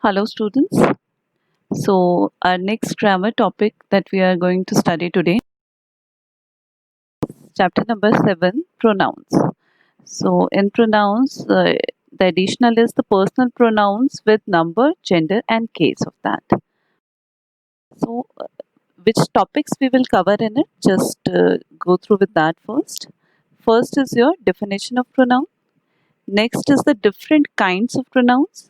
Hello students. So our next grammar topic that we are going to study today, chapter number 7, pronouns. So in pronouns, the additional is the personal pronouns with number, gender and case of that. So which topics we will cover in it, just go through with that first. First is your definition of pronoun. Next is the different kinds of pronouns.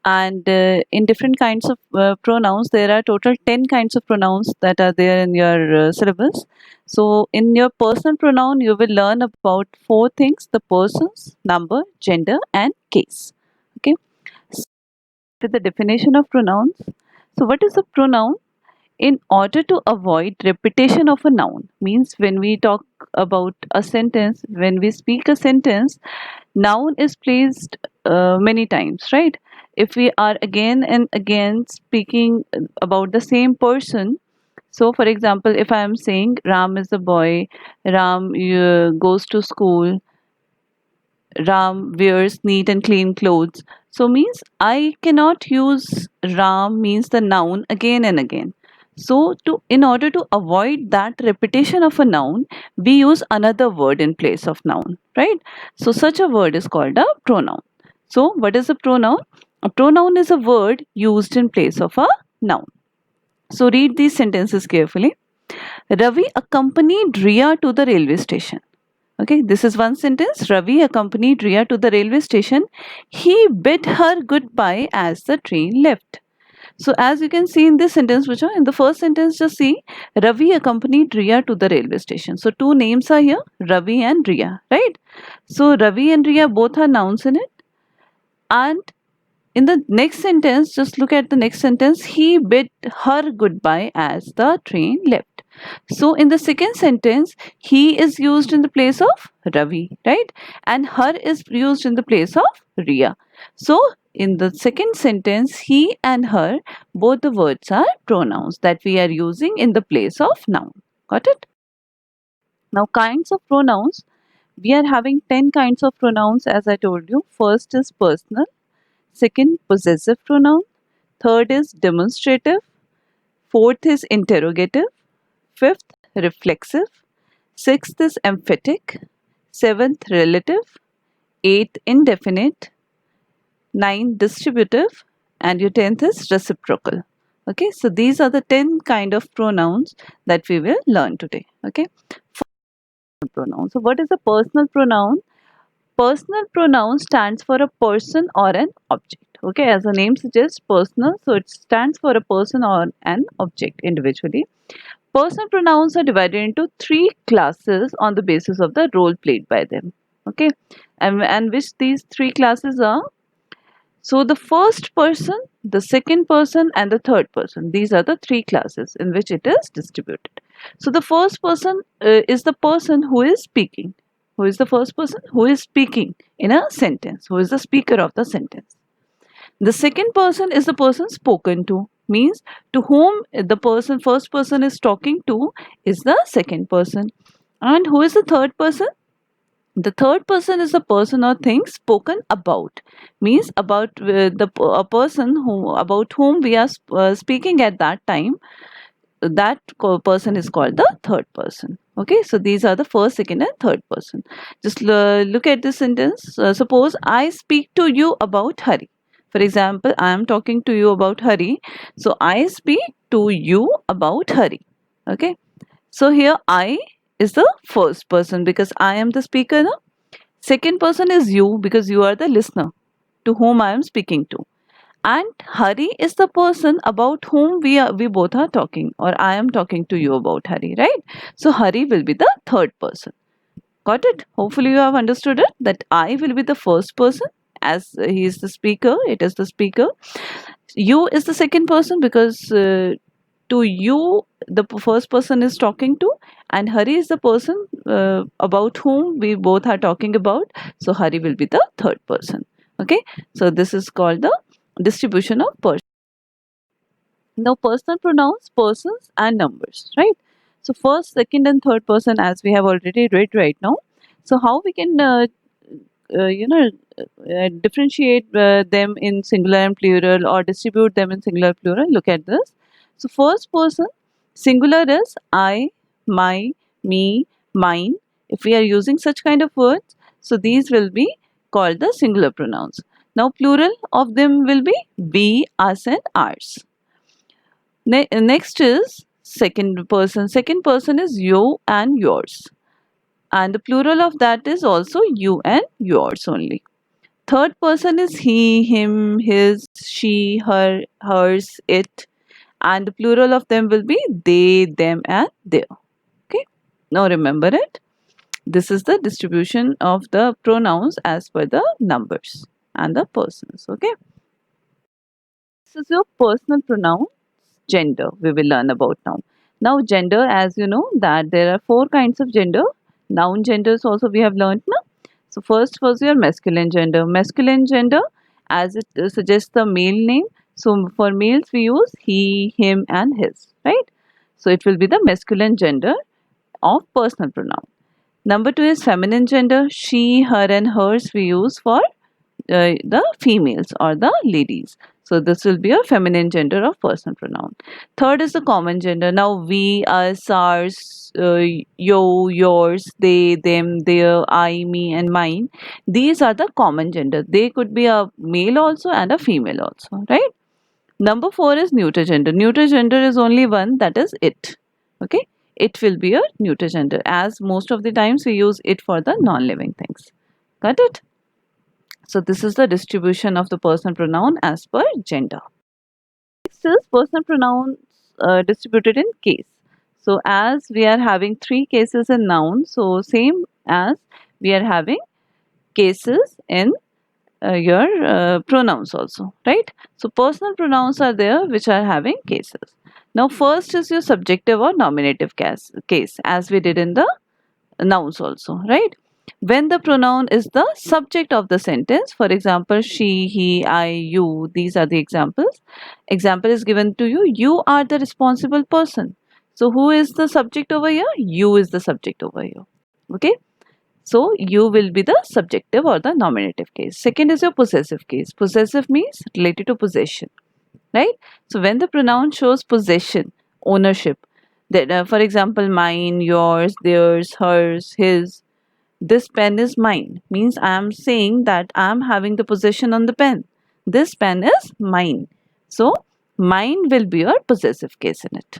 And in different kinds of pronouns there are total 10 kinds of pronouns that are there in your syllabus. So in your personal pronoun you will learn about four things: the persons, number, gender and case. Okay, so with the definition of pronouns. So what is a pronoun? In order to avoid repetition of a noun, means when we talk about a sentence, when we speak a sentence, noun is placed many times, right? If we are again and again speaking about the same person, so for example, if I am saying Ram is a boy, Ram goes to school, Ram wears neat and clean clothes, so means I cannot use Ram means the noun again and again. So to in order to avoid that repetition of a noun, we use another word in place of noun, right? So such a word is called a pronoun. So what is a pronoun? A pronoun is a word used in place of a noun. So read these sentences carefully. Ravi accompanied Riya to the railway station. Okay, this is one sentence. Ravi accompanied Riya to the railway station. He bid her goodbye as the train left. So as you can see in this sentence, which in the first sentence, just see Ravi accompanied Riya to the railway station. So two names are here, Ravi and Riya, right? So Ravi and Riya both are nouns in it. And in the next sentence, just look at the next sentence. He bid her goodbye as the train left. So in the second sentence, he is used in the place of Ravi, right? And her is used in the place of Riya. So in the second sentence, he and her, both the words are pronouns that we are using in the place of noun. Got it? Now, kinds of pronouns. We are having 10 kinds of pronouns as I told you. First is personal. Second, possessive pronoun. Third is demonstrative. Fourth is interrogative. Fifth, reflexive. Sixth is emphatic. Seventh, relative. Eighth, indefinite. Ninth, distributive. And your tenth is reciprocal. Okay, so these are the 10 kind of pronouns that we will learn today. Okay, pronoun. So what is a personal pronoun? Personal pronoun stands for a person or an object. Okay, as the name suggests, personal, so it stands for a person or an object individually. Personal pronouns are divided into three classes on the basis of the role played by them. Okay, and which these three classes are? So the first person, the second person, and the third person. These are the three classes in which it is distributed. So the first person is the person who is speaking. Who is the first person? Who is speaking in a sentence. Who is the speaker of the sentence. The second person is the person spoken to. Means to whom the person, first person is talking to is the second person. And who is the third person? The third person is the person or thing spoken about. Means about a person who about whom we are speaking at that time. That person is called the third person. Okay, so these are the first, second and third person. Just look at this sentence. Suppose I speak to you about Hari. For example, I am talking to you about Hari, so I speak to you about Hari. Okay, so here I is the first person because I am the speaker, no? Second person is you because you are the listener to whom I am speaking to. And Hari is the person about whom we both are talking, or I am talking to you about Hari, right? So Hari will be the third person. Got it? Hopefully you have understood it that I will be the first person as he is the speaker, it is the speaker. You is the second person because to you the first person is talking to, and Hari is the person about whom we both are talking about. So Hari will be the third person. Okay, so this is called the distribution of person. Now personal pronouns, persons and numbers, right? So first, second and third person as we have already read right now. So how we can differentiate them in singular and plural or distribute them in singular plural. Look at this. So first person singular is I, my, me, mine. If we are using such kind of words, so these will be called the singular pronouns. Now plural of them will be we, us and ours. Next is second person. Second person is you and yours. And the plural of that is also you and yours only. Third person is he, him, his, she, her, hers, it. And the plural of them will be they, them and their. Okay. Now remember it. This is the distribution of the pronouns as per the numbers and the persons. Okay. This is your personal pronoun gender we will learn about now. Now gender, as you know that there are four kinds of gender. Noun genders also we have learned now. So first was your masculine gender. Masculine gender as it suggests the male name. So for males we use he, him and his, right? So it will be the masculine gender of personal pronoun. Number two is feminine gender. She, her and hers we use for the females or the ladies. So this will be a feminine gender of personal pronoun. Third is the common gender. Now we, us, ours, yo, yours, they, them, their, I, me and mine. These are the common gender. They could be a male also and a female also, right? Number four is neuter gender. Neuter gender is only one, that is it. Okay, it will be a neuter gender, as most of the times we use it for the non-living things. Got it? So this is the distribution of the personal pronoun as per gender. Next is personal pronouns distributed in case. So as we are having three cases in noun, so same as we are having cases in your pronouns also, right? So personal pronouns are there which are having cases. Now first is your subjective or nominative case as we did in the nouns also, right? When the pronoun is the subject of the sentence, for example, she, he, I, you, these are the examples. Example is given to you, you are the responsible person. So who is the subject over here? You is the subject over here. Okay. So you will be the subjective or the nominative case. Second is your possessive case. Possessive means related to possession, right? So when the pronoun shows possession, ownership, that for example, mine, yours, theirs, hers, his, this pen is mine, means I am saying that I am having the possession on the pen. This pen is mine. So mine will be your possessive case in it.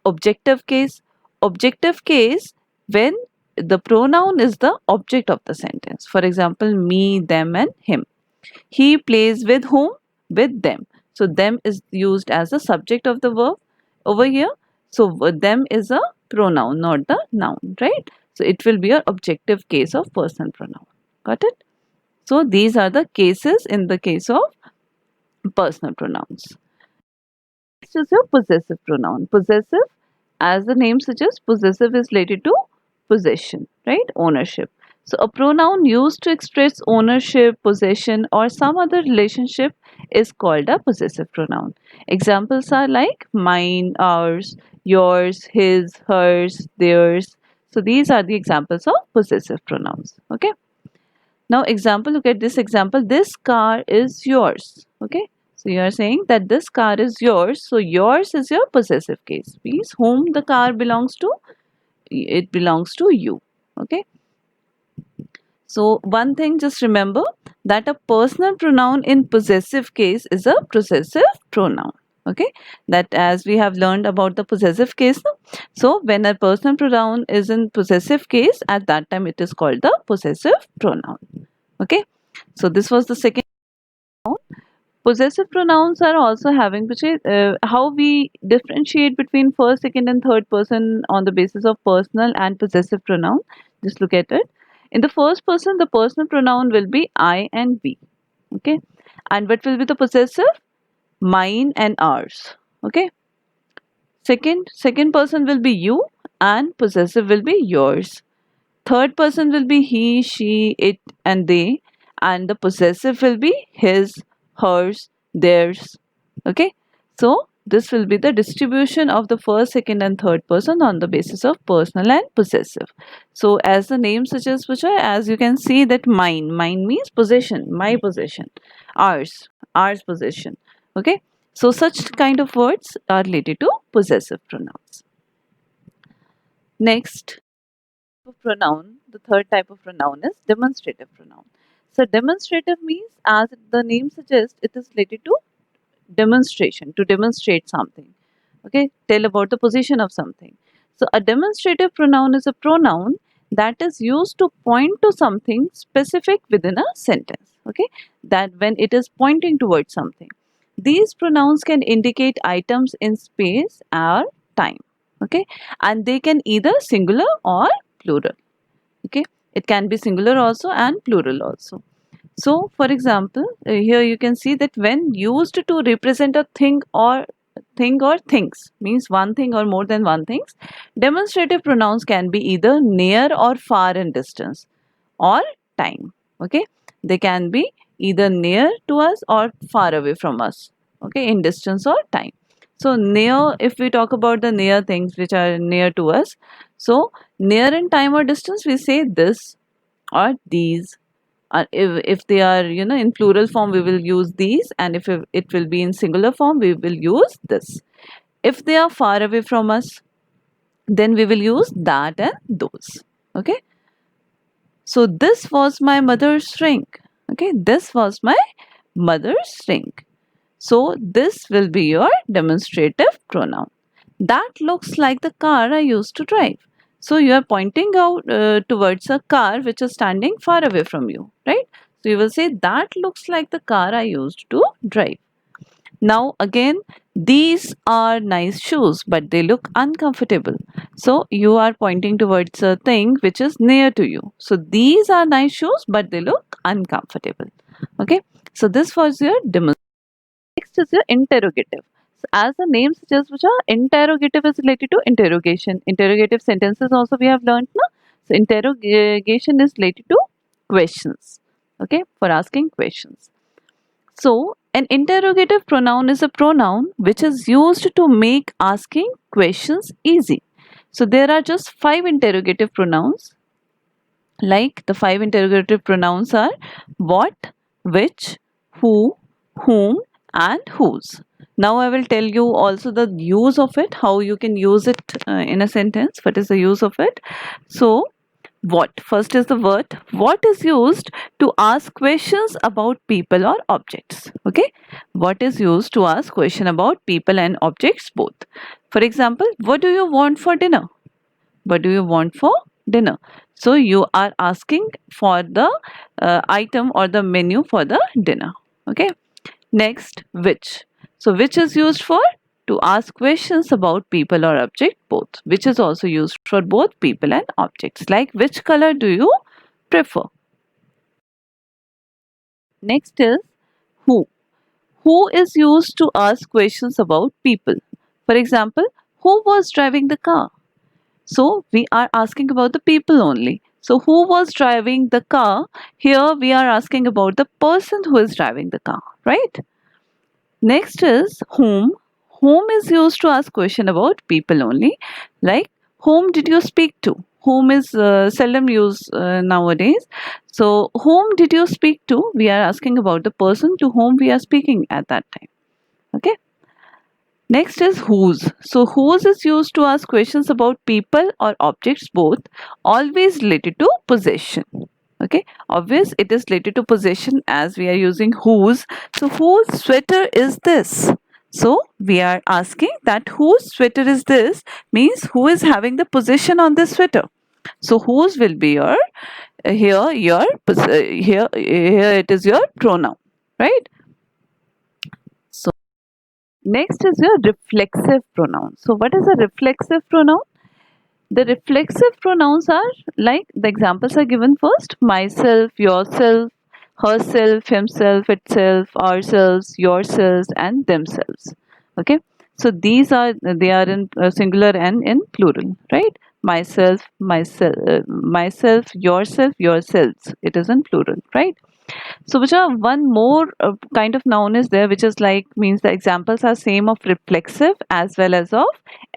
Objective case. Objective case when the pronoun is the object of the sentence. For example, me, them and him. He plays with whom? With them. So them is used as the subject of the verb over here. So them is a pronoun, not the noun, right? So it will be an objective case of personal pronoun. Got it? So these are the cases in the case of personal pronouns. Next is your possessive pronoun. Possessive, as the name suggests, possessive is related to possession, right? Ownership. So a pronoun used to express ownership, possession or some other relationship is called a possessive pronoun. Examples are like mine, ours, yours, his, hers, theirs. So these are the examples of possessive pronouns. Okay. Now example, look at this example. This car is yours. Okay. So you are saying that this car is yours. So yours is your possessive case. Means whom the car belongs to? It belongs to you. Okay. So one thing just remember that a personal pronoun in possessive case is a possessive pronoun. Okay, that as we have learned about the possessive case now. So when a personal pronoun is in possessive case, at that time it is called the possessive pronoun. Okay, so this was the second pronoun. Possessive pronouns are also having how we differentiate between first, second and third person on the basis of personal and possessive pronoun. Just look at it. In the first person, the personal pronoun will be I and we. Okay, and what will be the possessive? Mine and ours. Okay, second person will be you and possessive will be yours. Third person will be he, she, it and they, and the possessive will be his, hers, theirs. Okay, so this will be the distribution of the first, second and third person on the basis of personal and possessive. So as the name suggests, Puja, as you can see that mine means possession, my possession, ours possession. Okay, so such kind of words are related to possessive pronouns. Next pronoun, the third type of pronoun is demonstrative pronoun. So demonstrative means, as the name suggests, it is related to demonstration, to demonstrate something. Okay, tell about the position of something. So a demonstrative pronoun is a pronoun that is used to point to something specific within a sentence. Okay, that when it is pointing towards something, these pronouns can indicate items in space or time. Okay, and they can either singular or plural. Okay, it can be singular also and plural also. So, for example, here you can see that when used to represent a thing or things, means one thing or more than one things, demonstrative pronouns can be either near or far in distance or time. Okay, they can be either near to us or far away from us. Okay, in distance or time. So near, if we talk about the near things which are near to us, so near in time or distance, we say this or these. If they are, in plural form, we will use these, and if it will be in singular form, we will use this. If they are far away from us, then we will use that and those. Okay, so this was my mother's ring. Okay, this was my mother's ring. So this will be your demonstrative pronoun. That looks like the car I used to drive. So you are pointing out towards a car which is standing far away from you, right? So you will say that looks like the car I used to drive. Now again, these are nice shoes, but they look uncomfortable. So you are pointing towards a thing which is near to you. So these are nice shoes, but they look uncomfortable. Okay. So this was your demonstration. Next is your interrogative. So as the name suggests, Puja, interrogative is related to interrogation. Interrogative sentences also we have learned. No? So interrogation is related to questions. Okay, for asking questions. So an interrogative pronoun is a pronoun which is used to make asking questions easy. So there are just 5 interrogative pronouns. Like the 5 interrogative pronouns are what, which, who, whom, and whose. Now I will tell you also the use of it, how you can use it in a sentence. What is the use of it? So, what? First is the word. What is used to ask questions about people or objects? Okay. What is used to ask question about people and objects both? For example, what do you want for dinner? What do you want for dinner? So you are asking for the item or the menu for the dinner. Okay. Next, which. So which is used for to ask questions about people or object both. Which is also used for both people and objects. Like which color do you prefer? Next is who. Who is used to ask questions about people. For example, who was driving the car? So we are asking about the people only. So who was driving the car? Here we are asking about the person who is driving the car, right? Next is whom. Whom is used to ask question about people only. Like whom did you speak to? Whom is seldom used nowadays. So whom did you speak to? We are asking about the person to whom we are speaking at that time. Okay. Next is whose. So whose is used to ask questions about people or objects both, always related to possession. Okay, obvious it is related to possession as we are using whose. So whose sweater is this? So we are asking that whose sweater is this, means who is having the possession on this sweater. So whose will be your here it is your pronoun, right? So next is your reflexive pronoun. So what is a reflexive pronoun? The reflexive pronouns are like the examples are given first: myself, yourself, herself, himself, itself, ourselves, yourselves, and themselves. Okay, so these are they are in singular and in plural, right? Myself, myself, yourself, yourselves. It is in plural, right? So which are one more kind of noun is there, which is like means the examples are same of reflexive as well as of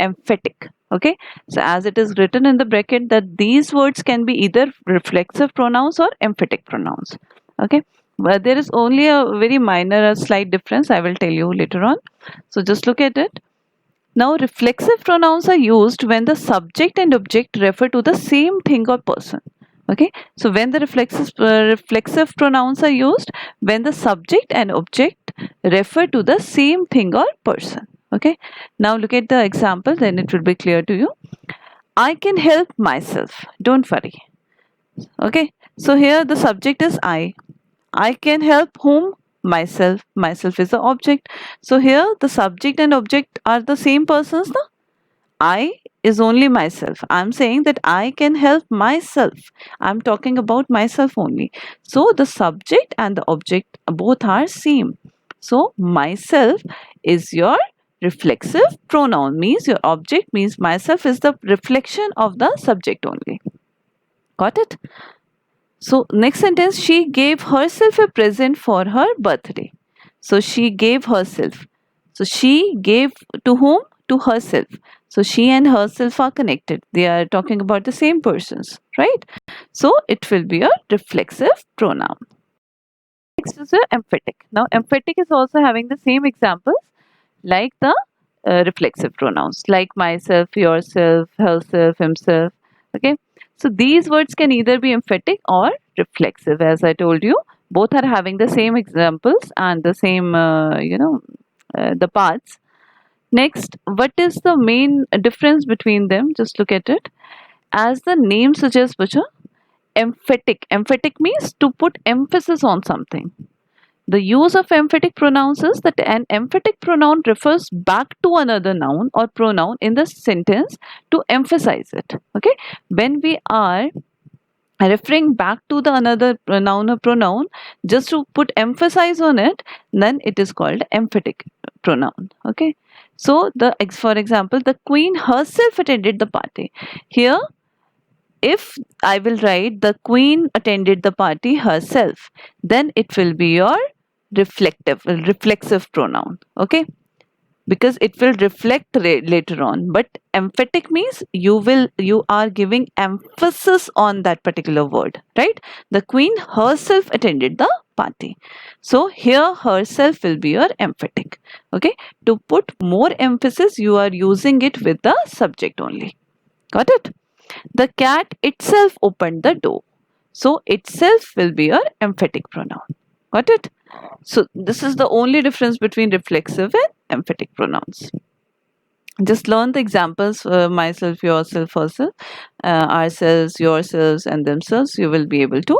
emphatic. Okay, so as it is written in the bracket that these words can be either reflexive pronouns or emphatic pronouns. Okay, but there is only a very minor, a slight difference. I will tell you later on. So just look at it. Now, reflexive pronouns are used when the subject and object refer to the same thing or person. Okay, so when the reflexive pronouns are used when the subject and object refer to the same thing or person. Okay, now look at the example, then it will be clear to you. I can help myself. Don't worry. Okay, so here the subject is I. I can help whom? Myself. Myself is the object. So here the subject and object are the same persons. No? I is only myself. I'm saying that I can help myself. I'm talking about myself only. So the subject and the object both are same. So myself is your reflexive pronoun, means your object means myself is the reflection of the subject only. Got it? So next sentence, she gave herself a present for her birthday. So she gave herself. So she gave to whom? To herself. So she and herself are connected. They are talking about the same persons, right? So it will be a reflexive pronoun. Next is a emphatic. Now emphatic is also having the same examples like the reflexive pronouns, like myself, yourself, herself, himself. Okay, so these words can either be emphatic or reflexive. As I told you, both are having the same examples and the same the parts. Next, what is the main difference between them? Just look at it. As the name suggests, Bacha, emphatic means to put emphasis on something. The use of emphatic pronouns is that an emphatic pronoun refers back to another noun or pronoun in the sentence to emphasize it. Okay, when we are referring back to the another noun or pronoun just to put emphasis on it, then it is called emphatic pronoun. Okay, so for example, the queen herself attended the party. Here, if I will write the queen attended the party herself, then it will be your reflexive pronoun. Okay, because it will reflect later on. But emphatic means you are giving emphasis on that particular word, right? The queen herself attended the party. So here herself will be your emphatic. Okay, to put more emphasis, you are using it with the subject only. Got it? The cat itself opened the door. So itself will be your emphatic pronoun. Got it? So this is the only difference between reflexive and emphatic pronouns. Just learn the examples, myself, yourself, herself, ourselves, yourselves, and themselves. You will be able to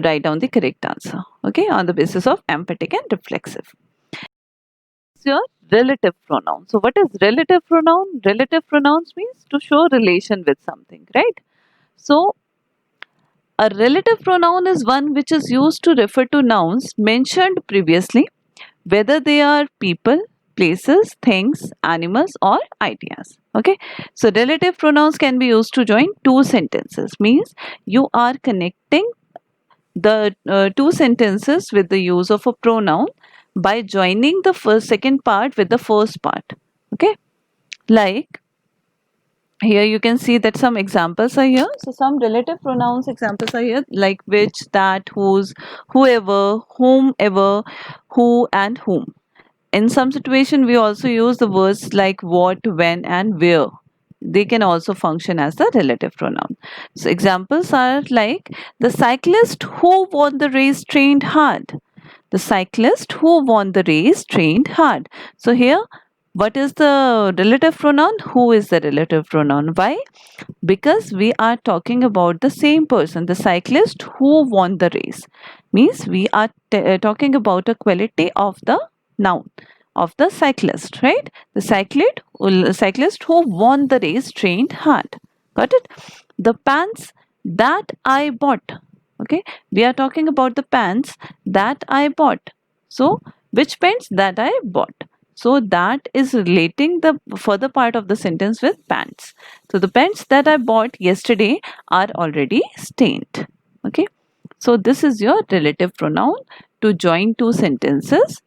write down the correct answer. Okay, on the basis of emphatic and reflexive. Your relative pronoun. So what is relative pronoun? Relative pronouns means to show relation with something, right? So a relative pronoun is one which is used to refer to nouns mentioned previously, whether they are people, places, things, animals, or ideas. Okay, so relative pronouns can be used to join two sentences, means you are connecting the two sentences with the use of a pronoun by joining the second part with the first part. Okay, like here you can see that some examples are here. So some relative pronouns examples are here, like which, that, whose, whoever, whomever, who, and whom. In some situation, we also use the words like what, when, and where. They can also function as the relative pronoun. So examples are like the cyclist who won the race trained hard. The cyclist who won the race trained hard. So here, what is the relative pronoun? Who is the relative pronoun? Why? Because we are talking about the same person, the cyclist who won the race. Means we are talking about a quality of the noun of the cyclist, right? The cyclist who won the race trained hard. Got it? The pants that I bought. Okay, we are talking about the pants that I bought. So which pants that I bought? So that is relating the further part of the sentence with pants. So the pants that I bought yesterday are already stained. Okay. So this is your relative pronoun to join two sentences.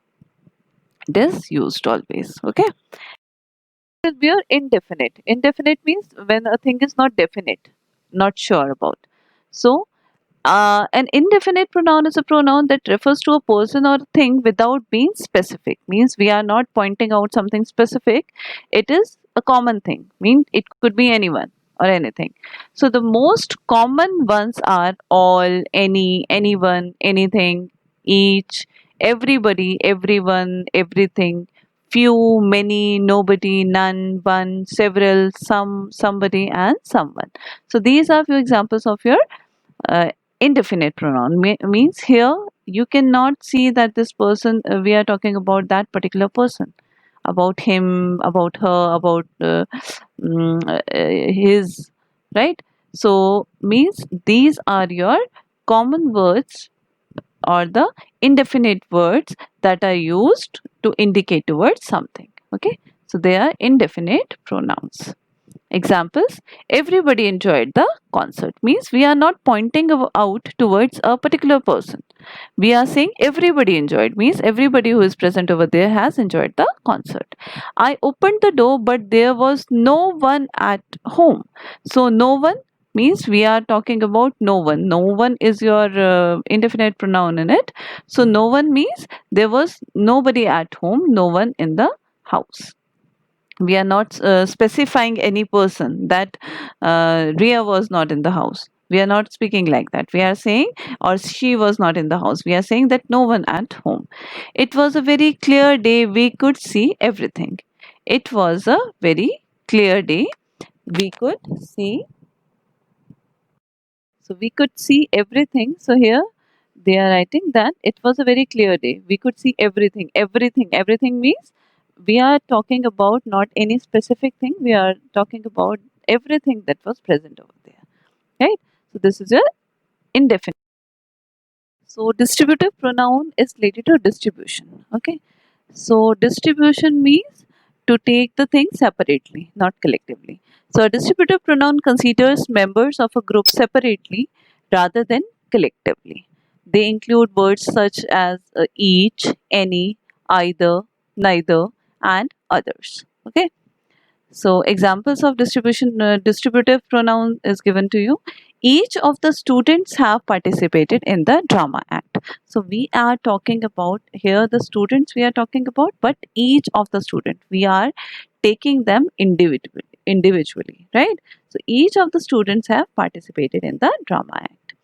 It is used always. Okay. We are indefinite. Indefinite means when a thing is not definite, not sure about. So an indefinite pronoun is a pronoun that refers to a person or thing without being specific. Means we are not pointing out something specific. It is a common thing. Mean it could be anyone or anything. So the most common ones are all, any, anyone, anything, each, everybody, everyone, everything, few, many, nobody, none, one, several, some, somebody, and someone. So these are few examples of your indefinite pronoun. Means here you cannot see that this person, we are talking about that particular person, about him, about her, about his, right? So means these are your common words or the indefinite words that are used to indicate towards something. Okay, so they are indefinite pronouns. Examples: everybody enjoyed the concert. Means we are not pointing out towards a particular person. We are saying everybody enjoyed. Means everybody who is present over there has enjoyed the concert. I opened the door, but there was no one at home. So, no one means we are talking about no one. No one is your indefinite pronoun in it. So, no one means there was nobody at home, no one in the house. We are not specifying any person that Ria was not in the house. We are not speaking like that. We are saying, or she was not in the house. We are saying that no one at home. It was a very clear day. We could see everything. It was a very clear day. We could see. So we could see everything. So here they are writing that it was a very clear day. We could see everything. Everything. Everything means we are talking about not any specific thing. We are talking about everything that was present over there. Right? So this is a indefinite. So distributive pronoun is related to distribution. Okay. So distribution means to take the thing separately, not collectively. So a distributive pronoun considers members of a group separately rather than collectively. They include words such as each, any, either, neither, and others. Okay. So examples of distributive pronoun is given to you. Each of the students have participated in the drama act. So we are talking about here the students we are talking about, but each of the student we are taking them individually, right? So each of the students have participated in the drama act.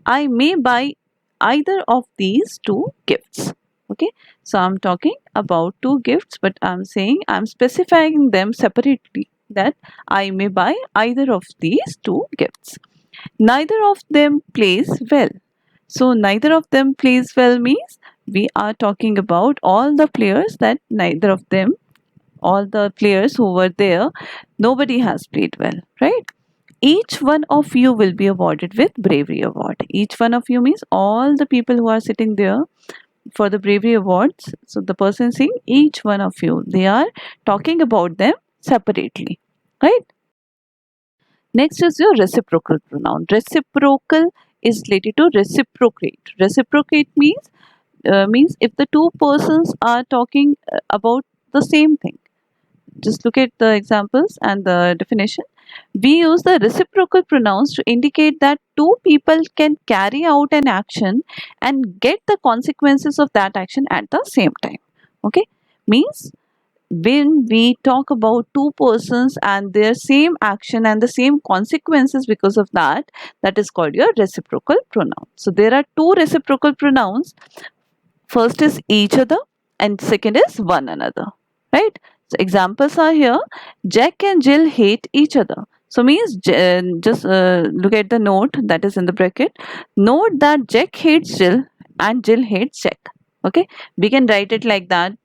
I may buy either of these two gifts. Okay, so I'm talking about two gifts, but I'm specifying them separately that I may buy either of these two gifts. Neither of them plays well. So, neither of them plays well means we are talking about all the players that neither of them, all the players who were there, nobody has played well, right? Each one of you will be awarded with bravery award. Each one of you means all the people who are sitting there for the bravery awards. So the person saying each one of you, they are talking about them separately, right? Next is your reciprocal pronoun. Reciprocal is related to reciprocate. Reciprocate means if the two persons are talking about the same thing. Just look at the examples and the definition. We use the reciprocal pronouns to indicate that two people can carry out an action and get the consequences of that action at the same time. Okay, means when we talk about two persons and their same action and the same consequences because of that, that is called your reciprocal pronoun. So there are two reciprocal pronouns. First is each other and second is one another, right? So examples are here. Jack and Jill hate each other. So means just look at the note that is in the bracket. Note that Jack hates Jill and Jill hates Jack. Okay, we can write it like that.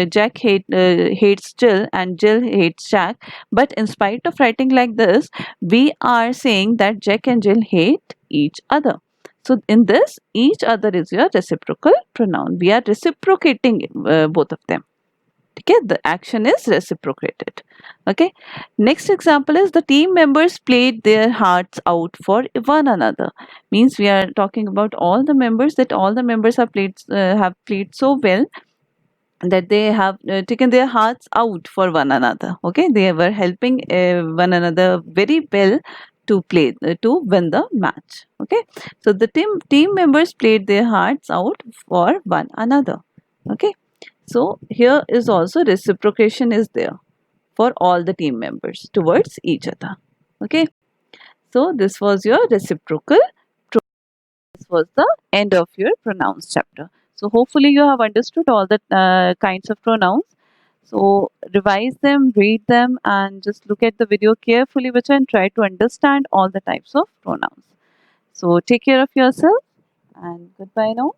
Jack hates Jill and Jill hates Jack. But in spite of writing like this, we are saying that Jack and Jill hate each other. So in this, each other is your reciprocal pronoun. We are reciprocating both of them. Okay, the action is reciprocated. Okay, next example is the team members played their hearts out for one another. Means we are talking about all the members, that all the members have played so well that they have taken their hearts out for one another. Okay, they were helping one another very well to play to win the match. Okay, so the team members played their hearts out for one another. Okay, so here is also reciprocation is there for all the team members towards each other. Okay, so this was your reciprocal. This was the end of your pronouns chapter. So hopefully you have understood all the kinds of pronouns. So revise them, read them, and just look at the video carefully, which and try to understand all the types of pronouns. So take care of yourself and goodbye now.